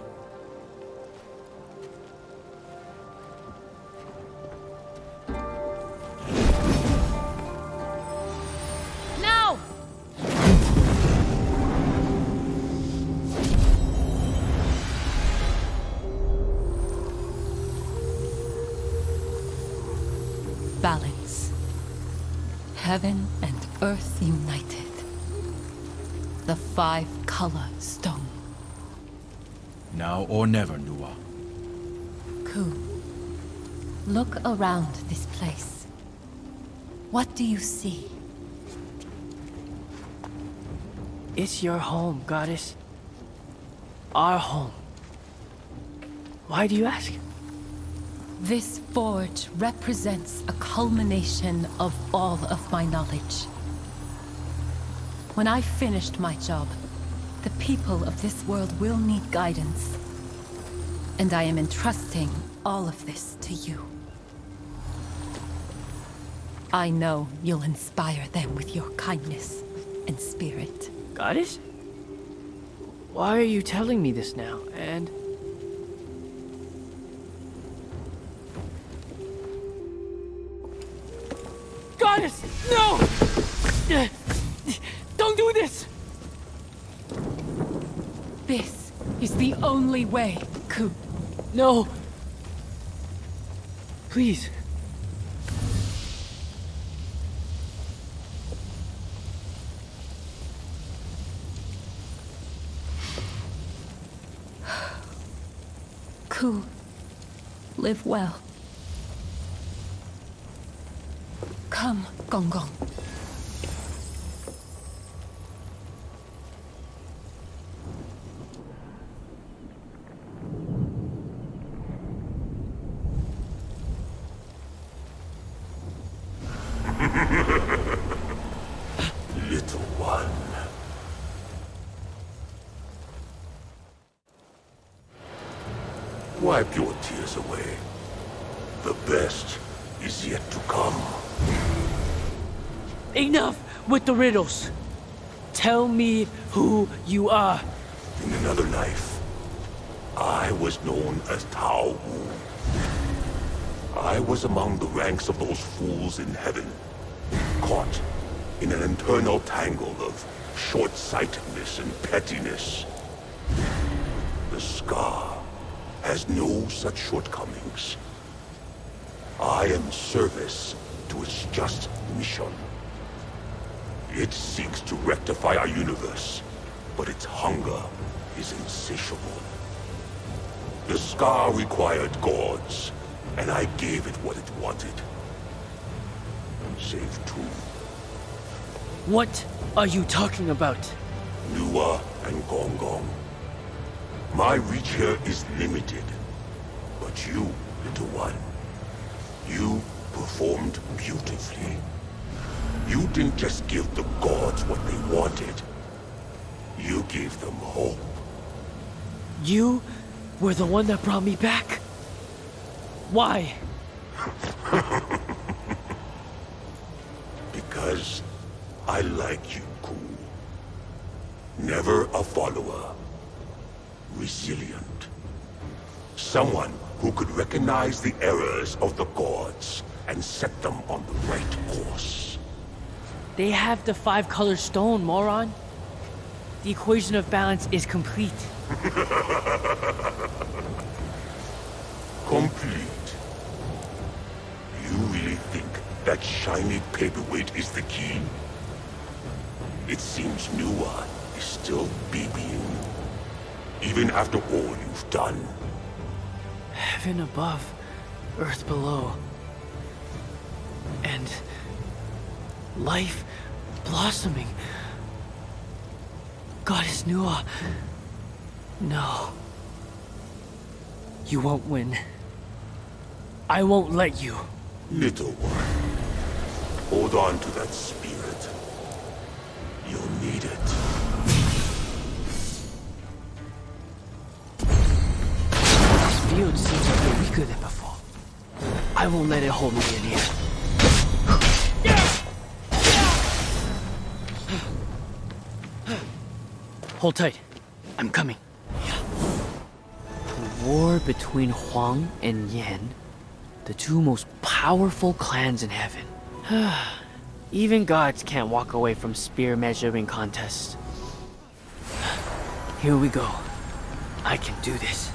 Now! Balance. Heaven and earth united. The five-color stone. Now or never, Nuwa. Ku, look around this place. What do you see? It's your home, goddess. Our home. Why do you ask? This forge represents a culmination of all of my knowledge. When I've finished my job, the people of this world will need guidance. And I am entrusting all of this to you. I know you'll inspire them with your kindness and spirit. Goddess? Why are you telling me this now? And... Goddess! No! Don't do this! This is the only way, Ku. No! Please. Ku, live well. Come, Gong Gong. Little one. Wipe your tears away. The best is yet to come. Enough with the riddles. Tell me who you are. In another life, I was known as Tao Wu. I was among the ranks of those fools in heaven, caught in an internal tangle of short-sightedness and pettiness. The Scar has no such shortcomings. I am service to its just mission. It seeks to rectify our universe, but its hunger is insatiable. The Scar required gods, and I gave it what it wanted. Save two. What are you talking about? Nuwa and Gong Gong. My reach here is limited. But you, little one, you performed beautifully. You didn't just give the gods what they wanted. You gave them hope. You were the one that brought me back? Why? Because I like you, Ku. Never a follower. Resilient. Someone who could recognize the errors of the gods and set them on the right course. They have the 5-color stone, moron. The equation of balance is complete. Complete. You really think that shiny paperweight is the key? It seems Nuwa is still babying. Even after all you've done. Heaven above, earth below. And life blossoming. Goddess Nuwa. No. You won't win. I won't let you. Little one, hold on to that spirit. You'll need it. This field seems a bit weaker than before. I won't let it hold me in here. Hold tight. I'm coming. The war between Huang and Yan, the two most powerful clans in heaven. Even gods can't walk away from spear measuring contests. Here we go. I can do this.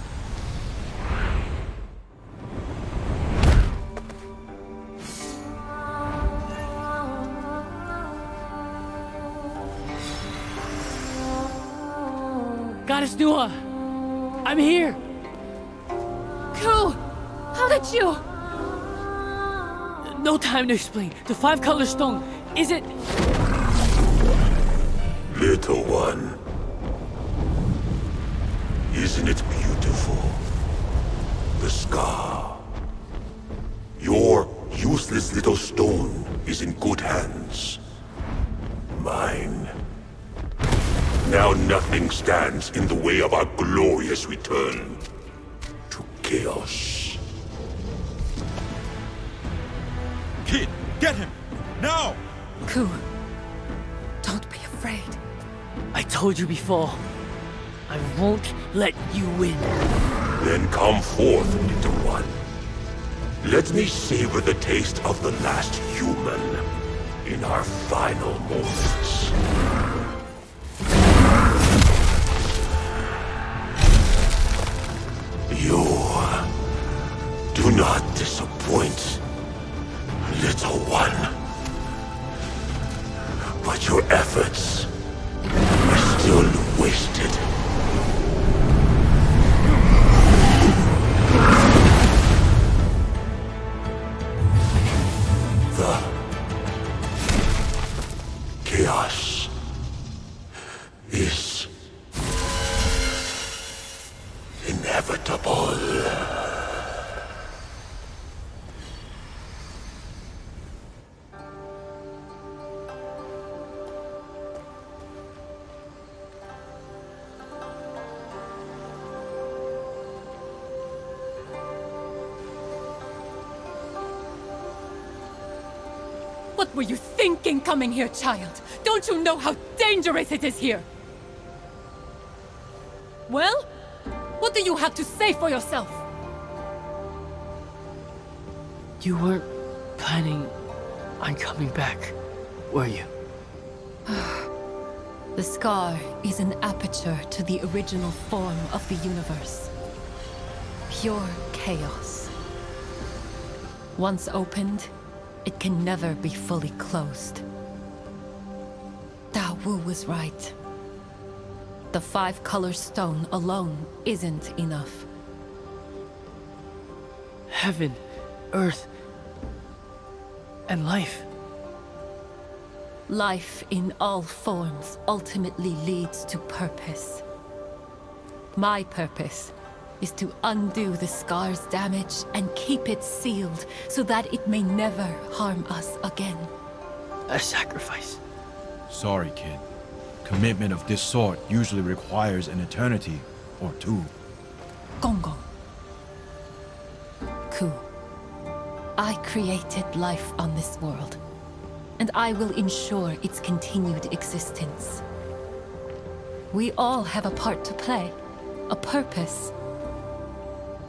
Goddess Nuwa! I'm here! Ku! How did you? No time to explain. The 5-color stone, is it... Little one. Isn't it beautiful? The scar. Your useless little stone is in good hands. Mine. Now nothing stands in the way of our glorious return to chaos. Kid, get him! Now! Ku, don't be afraid. I told you before. I won't let you win. Then come forth, little one. Let me savor the taste of the last human in our final moments. You do not disappoint, little one. But your efforts are still wasted. The chaos is inevitable. What were you thinking coming here, child? Don't you know how dangerous it is here? Well, what do you have to say for yourself? You weren't planning on coming back, were you? The scar is an aperture to the original form of the universe. Pure chaos. Once opened, it can never be fully closed. Dao Wu was right. The 5-color stone alone isn't enough. Heaven, earth, and life. Life in all forms ultimately leads to purpose. My purpose is to undo the scar's damage and keep it sealed so that it may never harm us again. A sacrifice. Sorry, kid. Commitment of this sort usually requires an eternity or two. Gong Gong. Ku. I created life on this world, and I will ensure its continued existence. We all have a part to play, a purpose.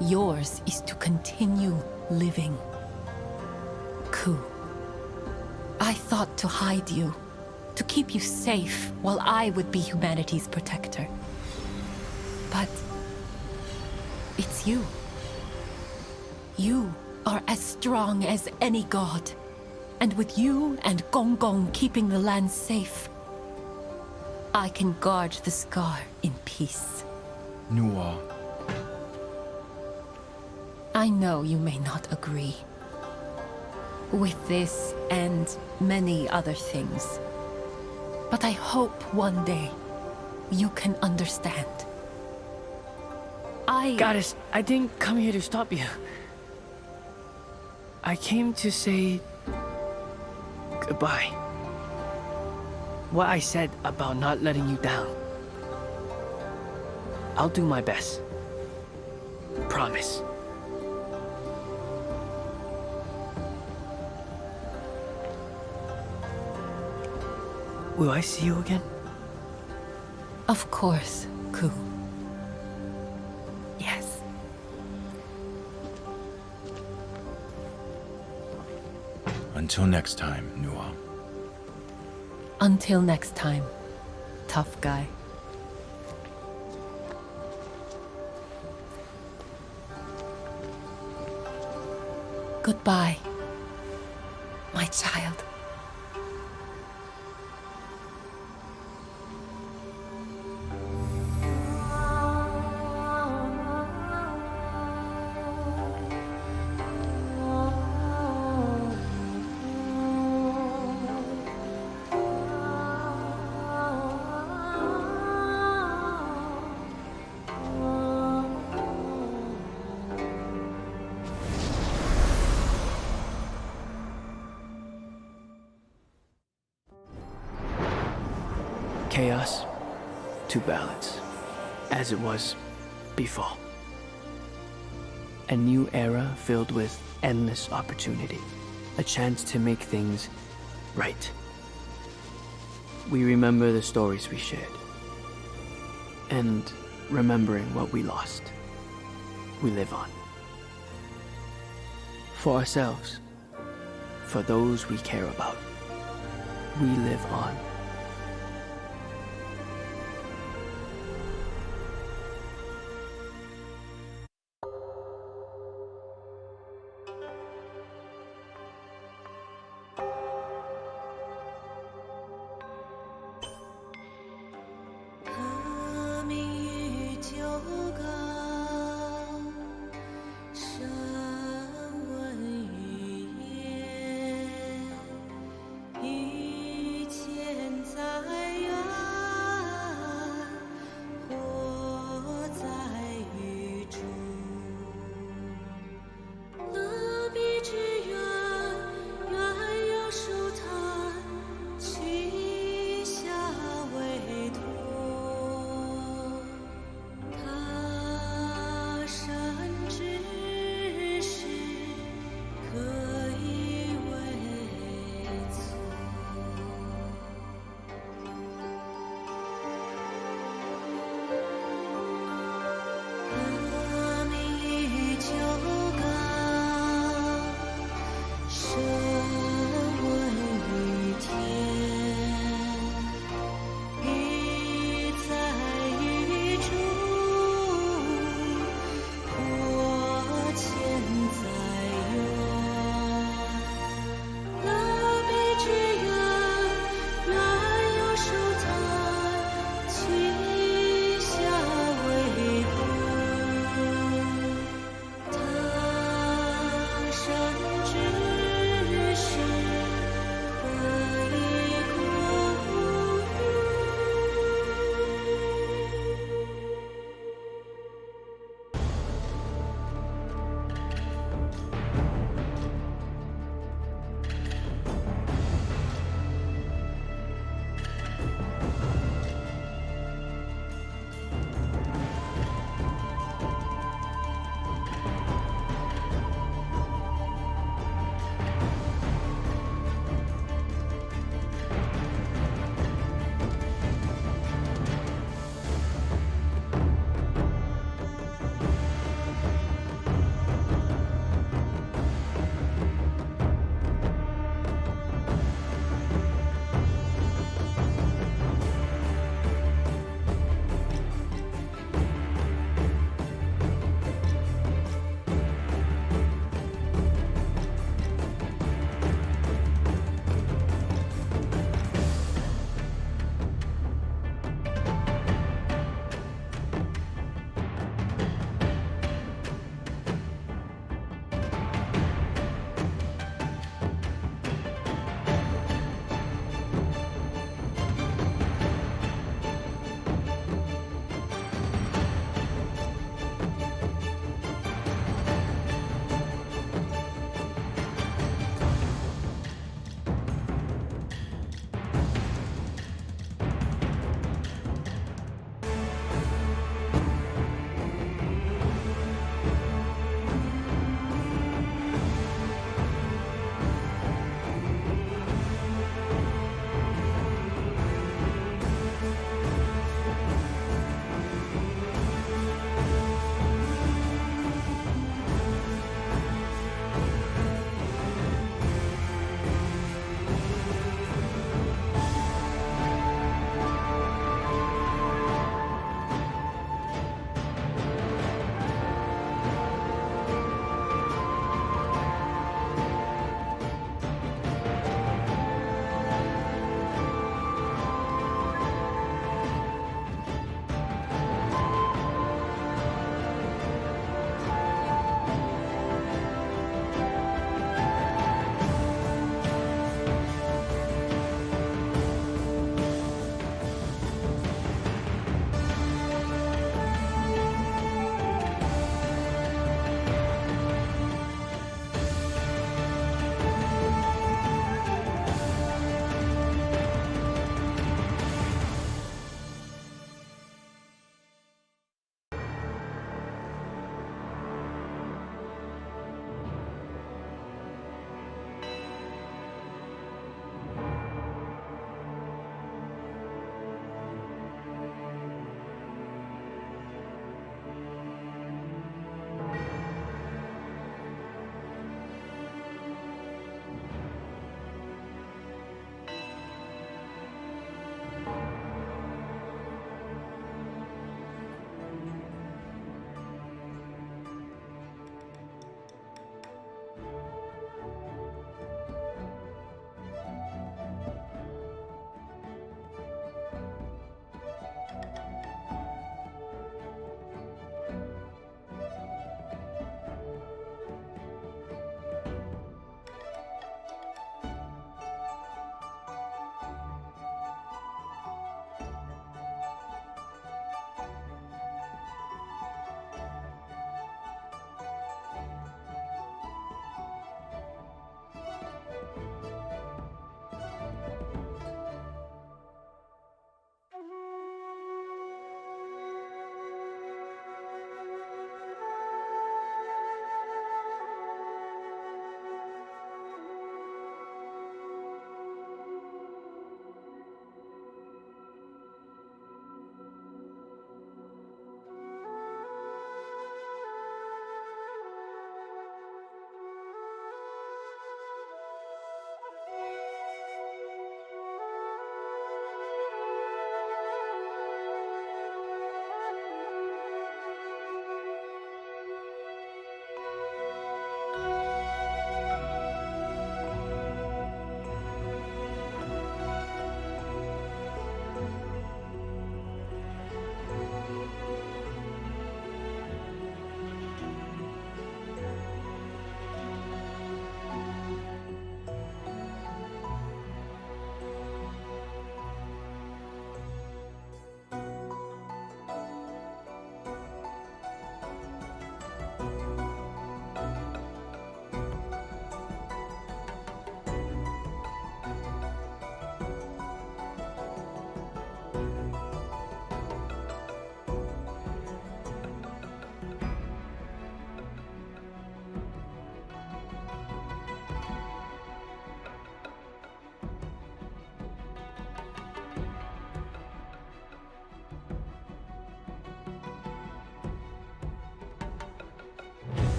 Yours is to continue living. Ku. I thought to hide you, to keep you safe while I would be humanity's protector. But it's you. You are as strong as any god. And with you and Gong Gong keeping the land safe, I can guard the scar in peace. Nuwa. I know you may not agree with this and many other things, but I hope one day you can understand. Goddess, I didn't come here to stop you. I came to say goodbye. What I said about not letting you down. I'll do my best. Promise. Will I see you again? Of course, Ku. Yes. Until next time, Nuwa. Until next time, tough guy. Goodbye, my child. Chaos to balance, as it was before. A new era filled with endless opportunity, a chance to make things right. We remember the stories we shared, and remembering what we lost, we live on. For ourselves, for those we care about, we live on.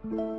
you